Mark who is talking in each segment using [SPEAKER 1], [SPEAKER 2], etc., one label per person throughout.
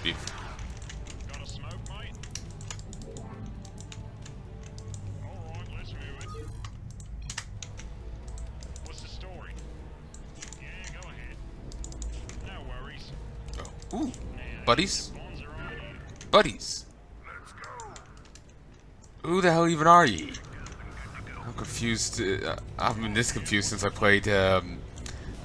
[SPEAKER 1] beef.
[SPEAKER 2] Got a smoke, mate? Alright, let's move it. What's the story? Yeah, go ahead. No worries.
[SPEAKER 1] Oh. Ooh,
[SPEAKER 2] Now,
[SPEAKER 1] buddies?
[SPEAKER 2] bonds are on here.
[SPEAKER 1] Buddies! Who the hell even are ye? I'm confused. I haven't been this confused since I played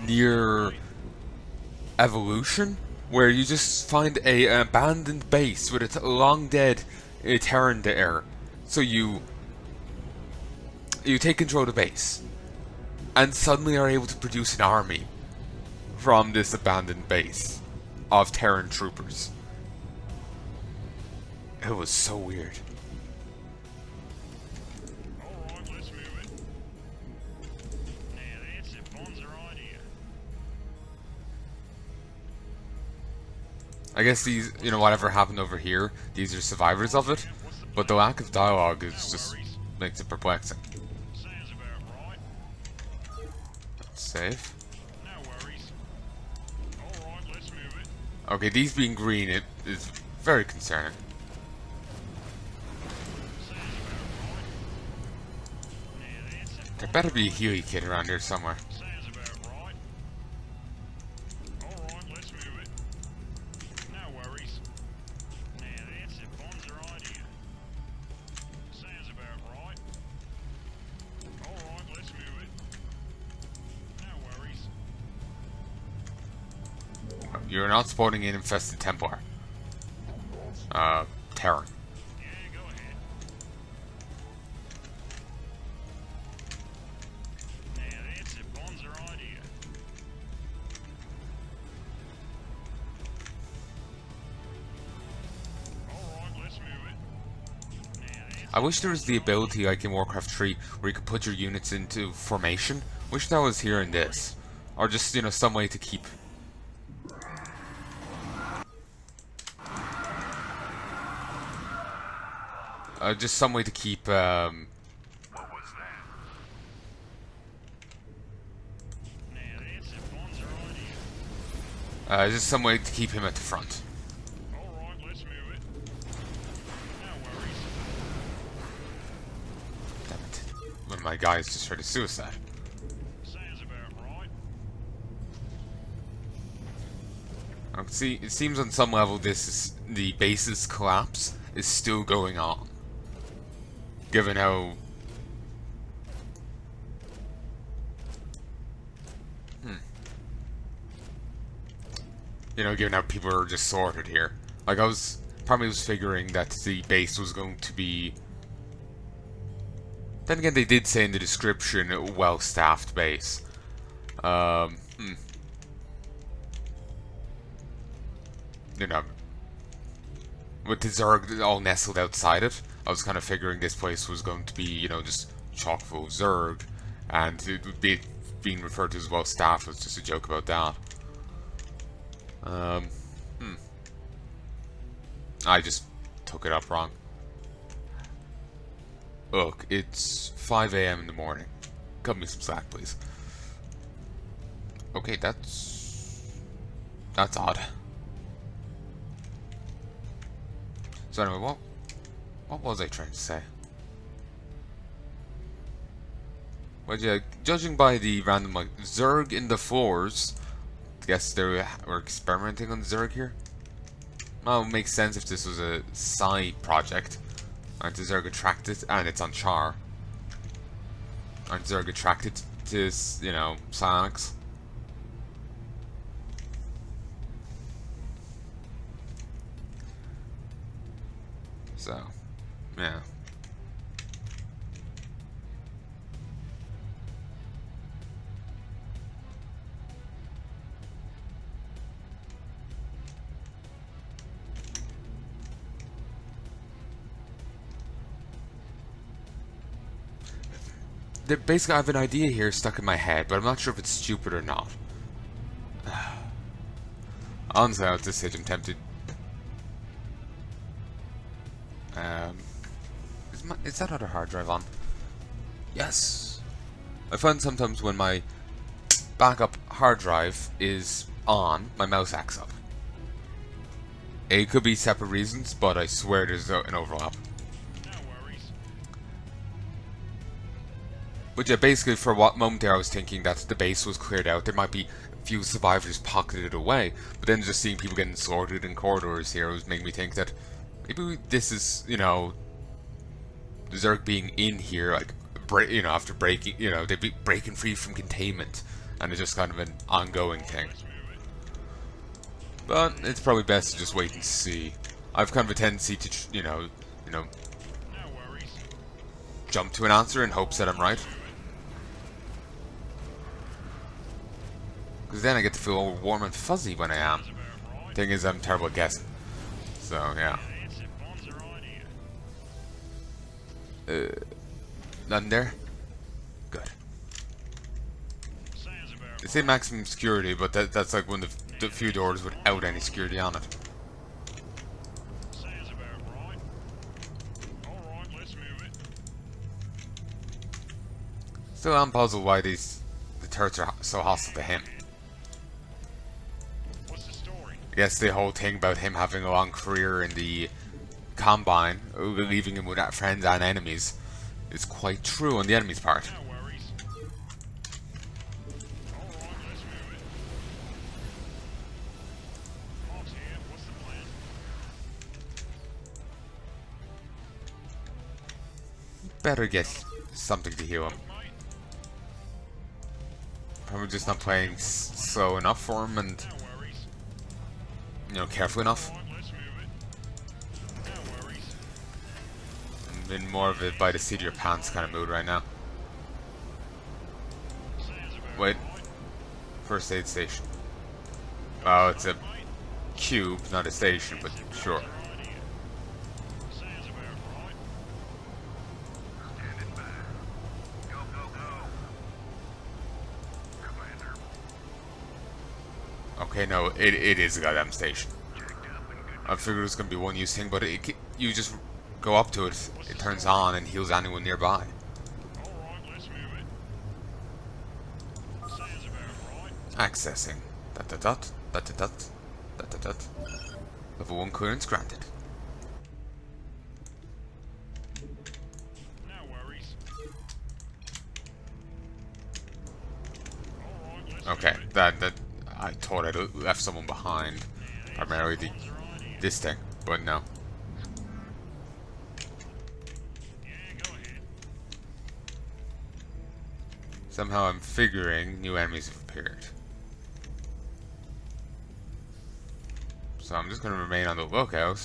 [SPEAKER 1] Near Evolution, where you just find an abandoned base with a long dead Terran there. So you take control of the base, and suddenly are able to produce an army from this abandoned base of Terran troopers. It was so weird.
[SPEAKER 2] Alright, let's move it. Now, that's it. Bonds are on here.
[SPEAKER 1] I guess these, whatever happened over here, these are survivors of it, but the lack of dialogue is just makes it perplexing.
[SPEAKER 2] Sounds about right.
[SPEAKER 1] Save.
[SPEAKER 2] No worries. Alright, let's move it.
[SPEAKER 1] Okay, these being green, it is very concerning.
[SPEAKER 2] Sounds about right. Now, that's it.
[SPEAKER 1] There better be a Heya kid around here somewhere.
[SPEAKER 2] Sounds about right. Alright, let's move it. No worries. Now, that's it. Bonds are on here. Sounds about right. Alright, let's move it. No worries.
[SPEAKER 1] You're not spawning an infested Templar. Terran.
[SPEAKER 2] Yeah, go ahead. Now, that's it. Bonds are on here. Alright, let's move it. Now, that's
[SPEAKER 1] I wish there was the ability like in Warcraft 3 where you could put your units into formation. Wish that was here in this. Or just, some way to keep... just some way to keep,
[SPEAKER 2] Now, that's it. Bonds are on here.
[SPEAKER 1] just some way to keep him at the front.
[SPEAKER 2] Alright, let's move it. No worries.
[SPEAKER 1] Damn it. One of my guys just tried to suicide.
[SPEAKER 2] Sounds about right.
[SPEAKER 1] See, it seems on some level the base's collapse is still going on. Given how... given how people are just sorted here. Like, probably was figuring that the base was going to be... Then again, they did say in the description, a well-staffed base. With the Zerg all nestled outside it, I was kind of figuring this place was going to be, just chock full of Zerg, and it would be being referred to as well staffed was just a joke about that. I just took it up wrong. Look, it's 5 AM in the morning. Cut me some slack, please. Okay, that's odd. So anyway, what was I trying to say? Well, yeah, judging by the random Zerg in the floors, I guess they were experimenting on Zerg here. Well, it makes sense if this was a side project. Aren't the Zerg attracted? And it's on Char. Aren't Zerg attracted to, psionics? So, yeah. Basically, I have an idea here stuck in my head, but I'm not sure if it's stupid or not. Honestly, at this stage, I'm tempted. Is that other hard drive on? Yes. I find sometimes when my backup hard drive is on, my mouse acts up. It could be separate reasons, but I swear there's an overlap.
[SPEAKER 2] No worries.
[SPEAKER 1] But yeah, basically for what moment there I was thinking that the base was cleared out. There might be a few survivors pocketed away, but then just seeing people getting slaughtered in corridors here was making me think that maybe this is, you know, the Zerg being in here, like, after breaking, they'd be breaking free from containment, and it's just kind of an ongoing thing.
[SPEAKER 2] Let's move it.
[SPEAKER 1] But it's probably best to just wait and see. I've kind of a tendency to,
[SPEAKER 2] No worries.
[SPEAKER 1] jump to an answer in hopes that I'm right. Because then I get to feel all warm and fuzzy when I am.
[SPEAKER 2] Sounds about right.
[SPEAKER 1] Thing is, I'm terrible at guessing. So, yeah.
[SPEAKER 2] That's it. Bombs are on here.
[SPEAKER 1] Nothing there? Good.
[SPEAKER 2] Sounds about
[SPEAKER 1] They say maximum security, but that's like one of the few doors without any security on it.
[SPEAKER 2] Sounds about right. Alright, let's move it.
[SPEAKER 1] Still, I'm puzzled why the turrets are so hostile to him.
[SPEAKER 2] What's the story?
[SPEAKER 1] I guess the whole thing about him having a long career in the Combine, leaving him without friends and enemies, is quite true on the enemy's part.
[SPEAKER 2] No worries. Alright, let's move it. Mom's here. What's the plan?
[SPEAKER 1] Better get something to heal him.
[SPEAKER 2] Mate?
[SPEAKER 1] Probably just not playing slow enough for him and,
[SPEAKER 2] No worries.
[SPEAKER 1] careful enough.
[SPEAKER 2] Alright, let's move it. No worries.
[SPEAKER 1] I'm in more of a by the seat of your pants kind of mood right now.
[SPEAKER 2] Sounds about
[SPEAKER 1] Wait.
[SPEAKER 2] right.
[SPEAKER 1] First aid station. Oh, it's a
[SPEAKER 2] Mate?
[SPEAKER 1] cube, not a station, but sure.
[SPEAKER 2] Right here. Sounds about right.
[SPEAKER 3] Standing by. Go, go, go. Commander,
[SPEAKER 1] Okay, no, it is a goddamn station.
[SPEAKER 3] checked up and good.
[SPEAKER 1] I figured it was going to be a one-use thing, but you just go up to it, it turns on and heals anyone nearby.
[SPEAKER 2] Alright, let's move it. Sounds about right.
[SPEAKER 1] Accessing. Dot dot dot. Dot dot dot. Dot dot dot. Level 1 clearance granted.
[SPEAKER 2] No worries. Alright, let's
[SPEAKER 1] Okay,
[SPEAKER 2] move it.
[SPEAKER 1] that I thought I'd left someone behind. Primarily
[SPEAKER 2] Bombs are on here.
[SPEAKER 1] this thing, but no.
[SPEAKER 2] Yeah, go ahead.
[SPEAKER 1] Somehow I'm figuring new enemies have appeared. So I'm just going to remain on the lookout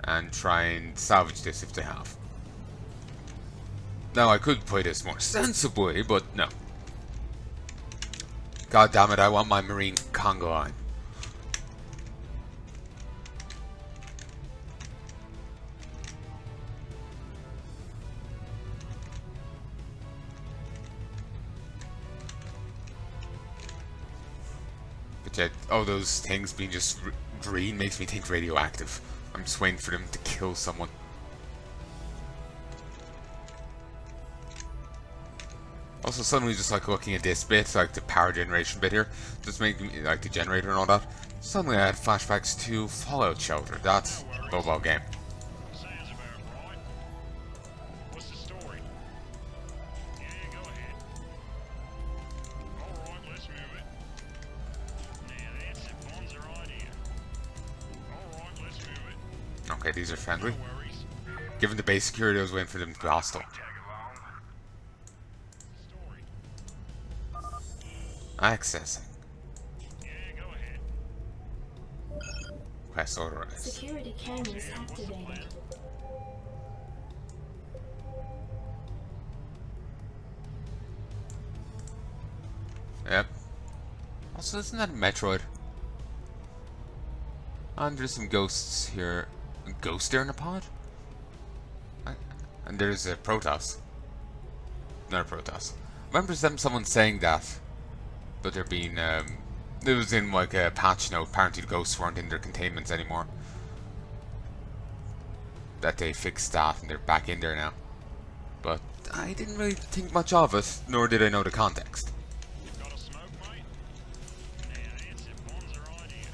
[SPEAKER 1] and try and salvage this if they have. Now I could play this more sensibly, but no. God damn it, I want my marine conga line. But yeah, oh, those things being just green makes me think radioactive. I'm just waiting for them to kill someone. Also, suddenly just like looking at this bit, like the power generation bit here, just making me like the generator and all that. Suddenly I had flashbacks to Fallout Shelter. That's a mobile game.
[SPEAKER 2] Sounds about right. What's the story? Yeah, go ahead. Alright, let's move it. Now that's it. Bombs are on here. Alright, let's move it.
[SPEAKER 1] Okay, these are friendly.
[SPEAKER 2] No worries.
[SPEAKER 1] Given the base security, I was waiting for them to be hostile.
[SPEAKER 3] Tag along.
[SPEAKER 2] Story.
[SPEAKER 1] Accessing.
[SPEAKER 2] Yeah, go ahead.
[SPEAKER 1] Quest authorized.
[SPEAKER 4] Security cameras activated.
[SPEAKER 1] Yep. Also, isn't that a Metroid? And there's some ghosts here. A ghost there in a pod? And there's a Protoss. Not a Protoss. I remember someone saying that. But there being, it was in like a patch note. Apparently the ghosts weren't in their containments anymore. That they fixed that and they're back in there now. But I didn't really think much of it, nor did I know the context.
[SPEAKER 2] Got a smoke, mate? Now that's it. Bombs are on here.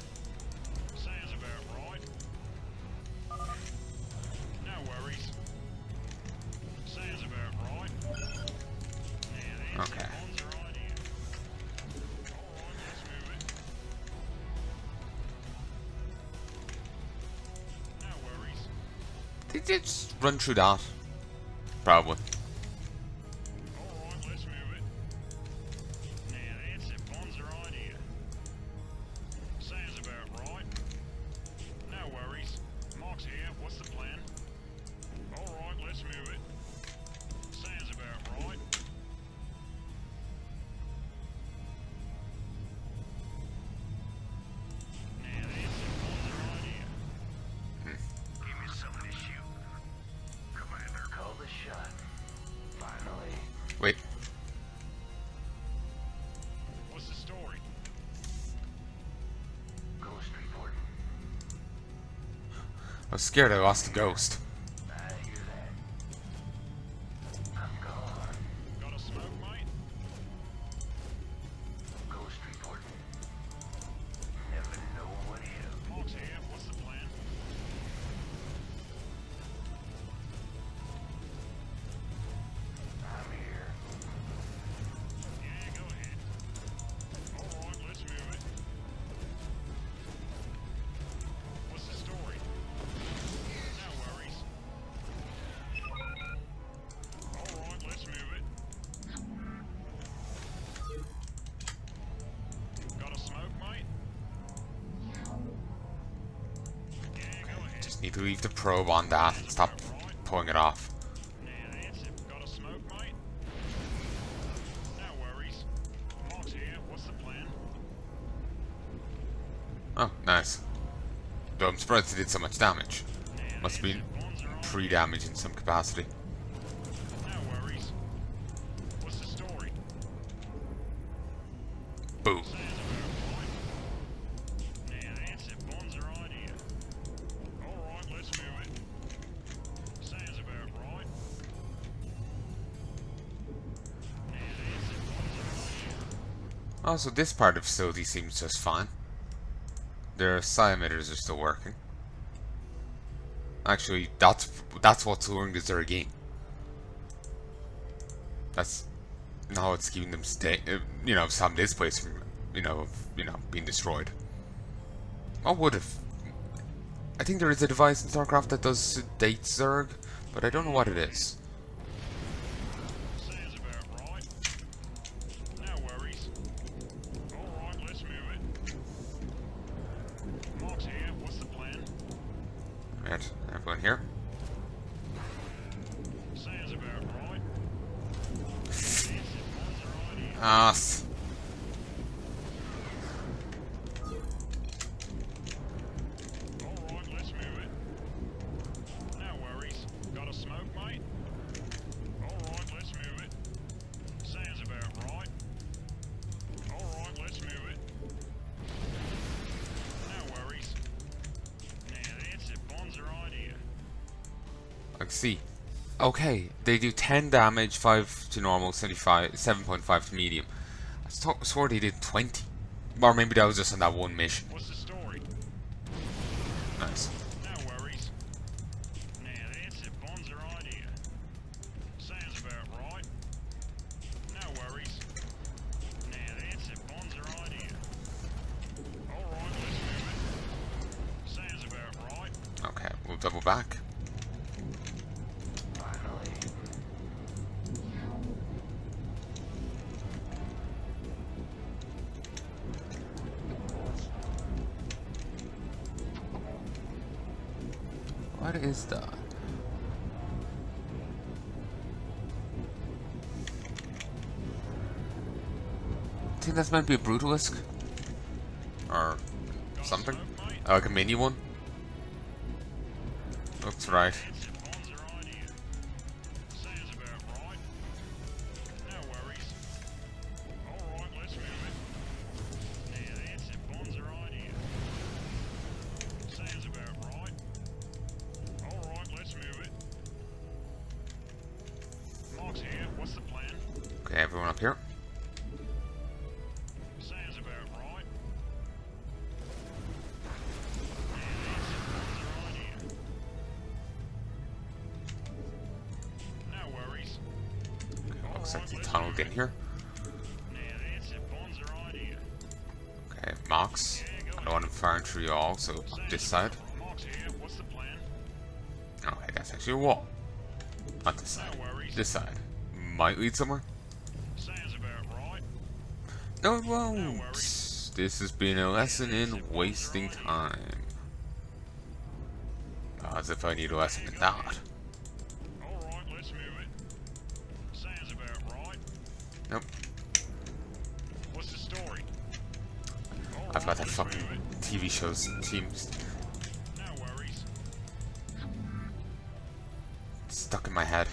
[SPEAKER 2] Sounds about right.
[SPEAKER 1] just run through that. Probably.
[SPEAKER 2] Alright, let's move it. Now that's a bonzer idea. Sounds about right. No worries. Mark's here. What's the plan? Alright, let's move it. Sounds about right. Now that's a bonzer idea.
[SPEAKER 3] Give me something to shoot. Commander, call the shot. Finally.
[SPEAKER 1] Wait.
[SPEAKER 2] What's the story?
[SPEAKER 3] Ghost reporting.
[SPEAKER 1] I was scared I lost the ghost.
[SPEAKER 3] I hear that. I'm gone.
[SPEAKER 2] Got a smoke, mate?
[SPEAKER 3] Ghost reporting. Never know what hit 'em.
[SPEAKER 2] Mark's here. What's the plan?
[SPEAKER 3] I'm here.
[SPEAKER 2] Yeah, go ahead. Alright, let's move it. What's the story? No worries. Alright, let's move it. Got a smoke, mate? Yeah, go ahead.
[SPEAKER 1] Just need to leave the probe on that and stop pulling it off.
[SPEAKER 2] Now that's it. Got a smoke, mate? No worries. Mark's here. What's the plan?
[SPEAKER 1] Oh, nice. Though I'm surprised it did so much damage.
[SPEAKER 2] Now
[SPEAKER 1] Must have been
[SPEAKER 2] that's it. Bonzer on.
[SPEAKER 1] pre-damage in some capacity.
[SPEAKER 2] No worries. What's the story?
[SPEAKER 1] Boom.
[SPEAKER 2] Sounds about right. Now that's a bonzer idea. Alright, let's move it. Sounds about right. Now that's a bonzer idea.
[SPEAKER 1] Also, this part of the facility seems just fine. Their psi emitters are still working. Actually, that's what's luring the Zergine. That's how it's keeping them stay. Stopping this place from, being destroyed. What would have? I think there is a device in StarCraft that does sedate Zerg, but I don't know what it is.
[SPEAKER 2] Sounds about right. No worries. Alright, let's move it. Mark's here. What's the plan?
[SPEAKER 1] Right, everyone here.
[SPEAKER 2] Sounds about right. That's a bonzer idea.
[SPEAKER 1] Ah,
[SPEAKER 2] Alright, let's move it. No worries. Got a smoke, mate? Alright, let's move it. Sounds about right. Alright, let's move it. No worries. Now that's a bonzer idea.
[SPEAKER 1] I can see. Okay, they do 10 damage, 5 to normal, 7.5 to medium. I swore they did 20. Or maybe that was just on that one mission.
[SPEAKER 2] What's the story?
[SPEAKER 1] Nice.
[SPEAKER 2] No worries. Now that's a bonzer idea. Sounds about right. No worries. Now that's a bonzer idea. Alright, let's move it. Sounds about right.
[SPEAKER 1] Okay, we'll double back.
[SPEAKER 3] Finally.
[SPEAKER 1] What is that? I think that's meant to be a Brutalisk? Or something?
[SPEAKER 2] Smoke, mate?
[SPEAKER 1] Like a mini one? Looks right.
[SPEAKER 2] That's a bonzer idea. Sounds about right. No worries. Alright, let's move it. Now that's a bonzer idea. Sounds about right. Alright, let's move it. Mark's here. What's the plan?
[SPEAKER 1] Okay, everyone up here.
[SPEAKER 2] Sounds about right. Now that's a bonzer idea. No worries.
[SPEAKER 1] Looks like
[SPEAKER 2] Alright,
[SPEAKER 1] they
[SPEAKER 2] let's
[SPEAKER 1] tunneled
[SPEAKER 2] move
[SPEAKER 1] in
[SPEAKER 2] it.
[SPEAKER 1] here.
[SPEAKER 2] Now that's a bonzer idea.
[SPEAKER 1] Okay, Mox.
[SPEAKER 2] Yeah, go
[SPEAKER 1] I don't want him firing through you all, so
[SPEAKER 2] Sounds
[SPEAKER 1] this side.
[SPEAKER 2] about right. Mark's here. What's the plan?
[SPEAKER 1] Okay, that's actually a wall. Not this side.
[SPEAKER 2] No worries.
[SPEAKER 1] This side. Might lead somewhere?
[SPEAKER 2] Sounds about right.
[SPEAKER 1] No, it won't.
[SPEAKER 2] worries.
[SPEAKER 1] This has been a lesson in wasting time. As if I need a lesson in that.
[SPEAKER 2] Alright, let's move it. Sounds about right.
[SPEAKER 1] Nope.
[SPEAKER 2] What's the story?
[SPEAKER 1] I've got that
[SPEAKER 2] Let's
[SPEAKER 1] fucking
[SPEAKER 2] move it.
[SPEAKER 1] TV shows teams
[SPEAKER 2] No worries.
[SPEAKER 1] stuck in my head.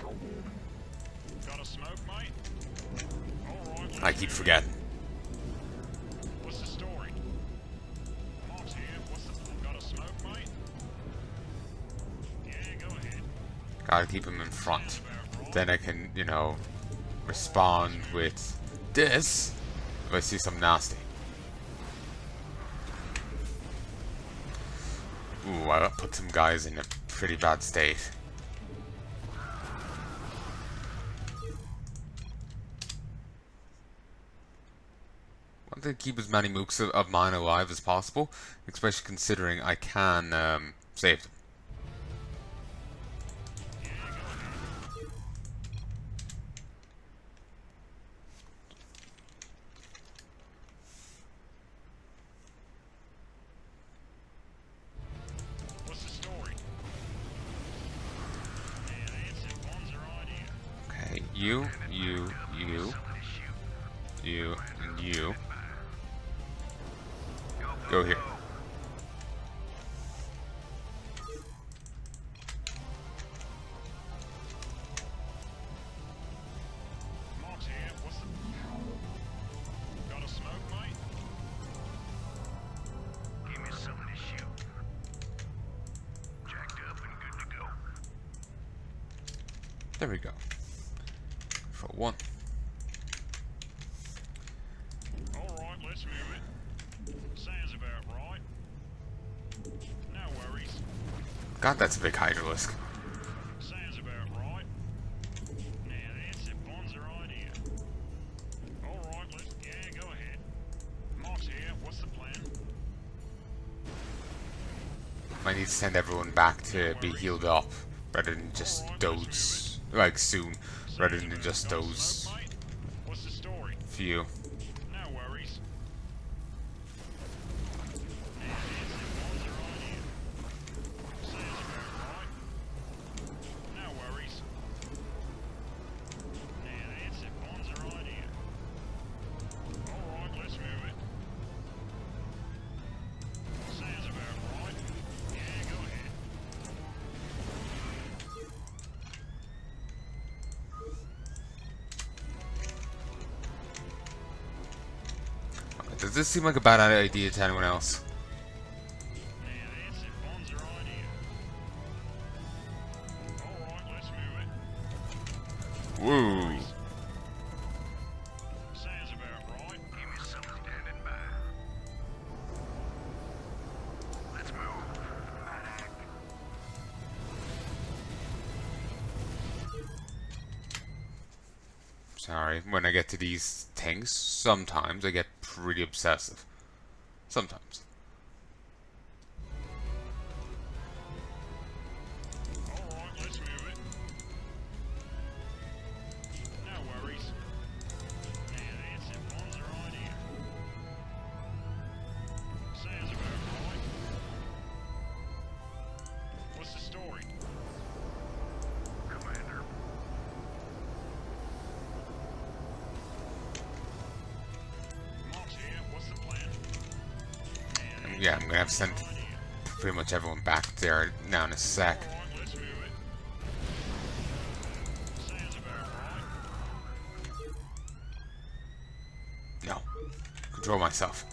[SPEAKER 2] Got a smoke, mate? Alright, let's
[SPEAKER 1] I keep
[SPEAKER 2] move it.
[SPEAKER 1] forgetting.
[SPEAKER 2] What's the story? Mark's here. Got a smoke, mate? Yeah, go ahead.
[SPEAKER 1] Gotta keep him in front. Then I can, you know, respond with this if I see something nasty. Ooh, I put some guys in a pretty bad state. Want to keep as many mooks of mine alive as possible, especially considering I can save them.
[SPEAKER 2] What's the story? Yeah, that's it. One's her idea.
[SPEAKER 1] Okay, you, and you. Go here.
[SPEAKER 2] Mark's here. What's the... Got a smoke, mate?
[SPEAKER 3] Give me something to shoot. Jacked up and good to go.
[SPEAKER 1] There we go. For one.
[SPEAKER 2] Alright, let's move it. Sounds about right. No worries.
[SPEAKER 1] God, that's a big hydralisk.
[SPEAKER 2] Sounds about right. Now that's it. Bonds her idea. Alright, yeah, go ahead. Mark's here. What's the plan?
[SPEAKER 1] I need to send everyone back to be healed up rather than just doze, like soon, rather than just
[SPEAKER 2] Got a
[SPEAKER 1] those
[SPEAKER 2] smoke, mate? What's the story?
[SPEAKER 1] few.
[SPEAKER 2] No worries. Now that's it. Bonds her idea. Sounds about right. No worries. Now that's it. Bonds her idea. Alright, let's move it. Sounds about right. Yeah, go ahead.
[SPEAKER 1] Does this seem like a bad idea to anyone else?
[SPEAKER 2] Now that's it. Bonds her idea. Alright, let's move it.
[SPEAKER 1] Woo!
[SPEAKER 2] Sounds about right.
[SPEAKER 3] Give me something standing by. Let's move.
[SPEAKER 1] Sorry, when I get to these things, sometimes I get pretty obsessive. Sometimes.
[SPEAKER 2] Alright, let's move it. No worries. Now that's it. Bonds her idea. Sounds about right. What's the story?
[SPEAKER 3] Commander.
[SPEAKER 2] Mark's here. What's the plan?
[SPEAKER 1] Yeah, I'm gonna have to send pretty much everyone back there now in a sec.
[SPEAKER 2] Alright, let's move it. Sounds about right.
[SPEAKER 1] No. Control myself.